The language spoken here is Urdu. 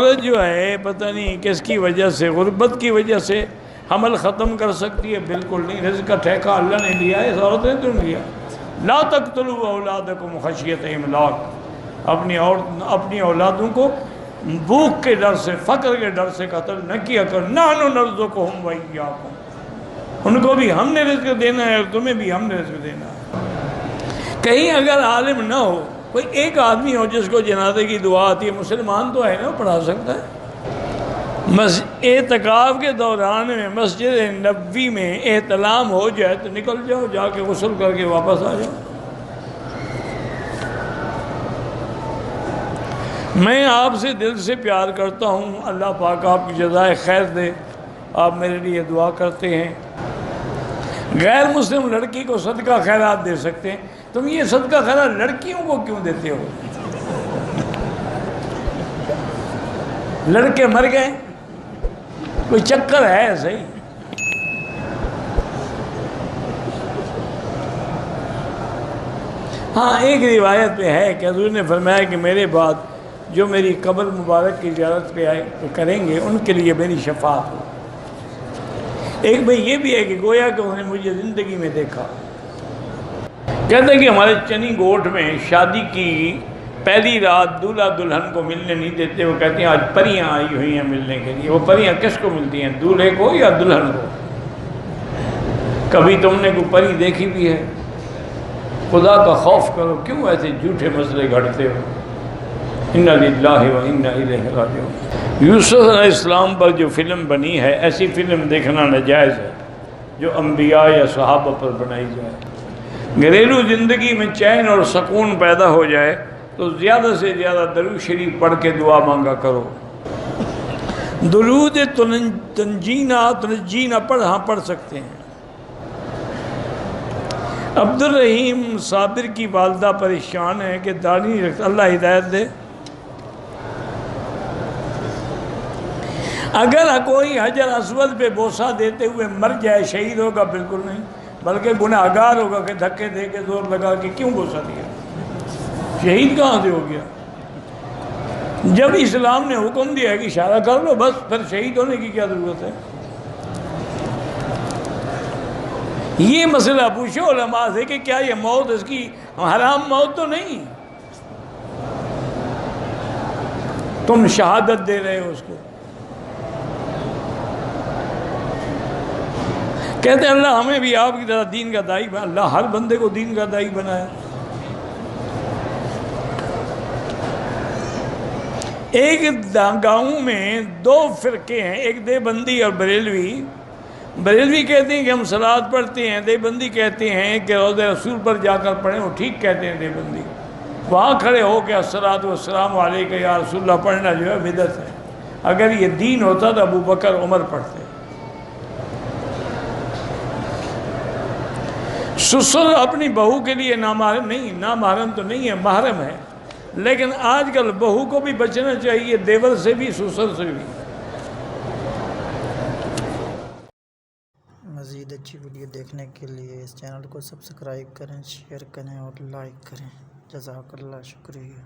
عورت جو ہے پتہ نہیں کس کی وجہ سے، غربت کی وجہ سے حمل ختم کر سکتی ہے؟ بالکل نہیں۔ رزق کا ٹھیکہ اللہ نے لیا ہے، اس عورت نے تو نہیں لیا۔ لا تقتلوا اولادکم خشیۃ املاق، اپنی اولادوں کو بھوک کے ڈر سے، فقر کے ڈر سے قتل نہ کیا کر۔ نحن نرزقہم وایاکم، ان کو بھی ہم نے رزق دینا ہے اور تمہیں بھی ہم نے رزق دینا ہے۔ کہیں اگر عالم نہ ہو، کوئی ایک آدمی ہو جس کو جنازے کی دعا آتی ہے، مسلمان تو ہے نا، پڑھا سکتا ہے۔ اعتکاف کے دوران میں مسجد نبوی میں احتلام ہو جائے تو نکل جاؤ، جا کے غسل کر کے واپس آ جاؤ۔ میں آپ سے دل سے پیار کرتا ہوں، اللہ پاک آپ کی جزائے خیر دے۔ آپ میرے لیے دعا کرتے ہیں۔ غیر مسلم لڑکی کو صدقہ خیرات دے سکتے ہیں، تم یہ صدقہ خیرات لڑکیوں کو کیوں دیتے ہو؟ لڑکے مر گئے، کوئی چکر ہے صحیح؟ ہاں، ایک روایت پہ ہے کہ حضور نے فرمایا کہ میرے بعد جو میری قبر مبارک کی زیارت پہ کریں گے ان کے لیے میری شفاعت ہو۔ ایک بھائی یہ بھی ہے کہ گویا کہ انہوں نے مجھے زندگی میں دیکھا۔ کہتے ہیں کہ ہمارے چنی گوٹھ میں شادی کی پہلی رات دولہا دلہن کو ملنے نہیں دیتے، وہ کہتے ہیں آج پریاں آئی ہوئی ہیں ملنے کے لیے۔ وہ پریاں کس کو ملتی ہیں؟ دولہے کو یا دلہن کو؟ کبھی تم نے کوئی پری دیکھی بھی ہے؟ خدا کا خوف کرو، کیوں ایسے جھوٹے مسئلے گھڑتے ہو؟ انا للہ و انا الیہ راجعون۔ یوسف علیہ السلام پر جو فلم بنی ہے، ایسی فلم دیکھنا ناجائز ہے جو انبیاء یا صحابہ پر بنائی جائے۔ گھریلو زندگی میں چین اور سکون پیدا ہو جائے تو زیادہ سے زیادہ درود شریف پڑھ کے دعا مانگا کرو۔ درود تنجینہ پڑھ سکتے ہیں۔ عبد الرحیم صابر کی والدہ پریشان ہے کہ داڑھی نہیں رکھتا، اللہ ہدایت دے۔ اگر کوئی حجر اسود پہ بوسہ دیتے ہوئے مر جائے، شہید ہوگا؟ بالکل نہیں، بلکہ گناہگار ہوگا کہ دھکے دے کے زور لگا کے کیوں بوسہ دیا؟ شہید کہاں سے ہو گیا؟ جب اسلام نے حکم دیا ہے کہ اشارہ کر لو بس، پھر شہید ہونے کی کیا ضرورت ہے؟ یہ مسئلہ پوچھو علماء سے کہ کیا یہ موت اس کی حرام موت تو نہیں؟ تم شہادت دے رہے ہو اس کو۔ کہتے ہیں اللہ ہمیں بھی آپ کی طرح دین کا داعی بنا۔ اللہ ہر بندے کو دین کا داعی بنایا۔ ایک گاؤں میں دو فرقے ہیں، ایک دیوبندی اور بریلوی۔ بریلوی کہتے ہیں کہ ہم صلوات پڑھتے ہیں، دیوبندی کہتے ہیں کہ روضہ رسول پر جا کر پڑھیں۔ وہ ٹھیک کہتے ہیں دیوبندی، وہاں کھڑے ہو کے الصلاۃ والسلام علیک یا رسول اللہ پڑھنا جو ہے بدعت ہے۔ اگر یہ دین ہوتا تو ابو بکر عمر پڑھتے۔ سسر اپنی بہو کے لیے نامحرم نہیں، نامحرم تو نہیں ہے، محرم ہے، لیکن آج کل بہو کو بھی بچنا چاہیے، دیور سے بھی سسر سے بھی۔ مزید اچھی ویڈیو دیکھنے کے لیے اس چینل کو سبسکرائب کریں، شیئر کریں اور لائک کریں۔ جزاک اللہ، شکریہ۔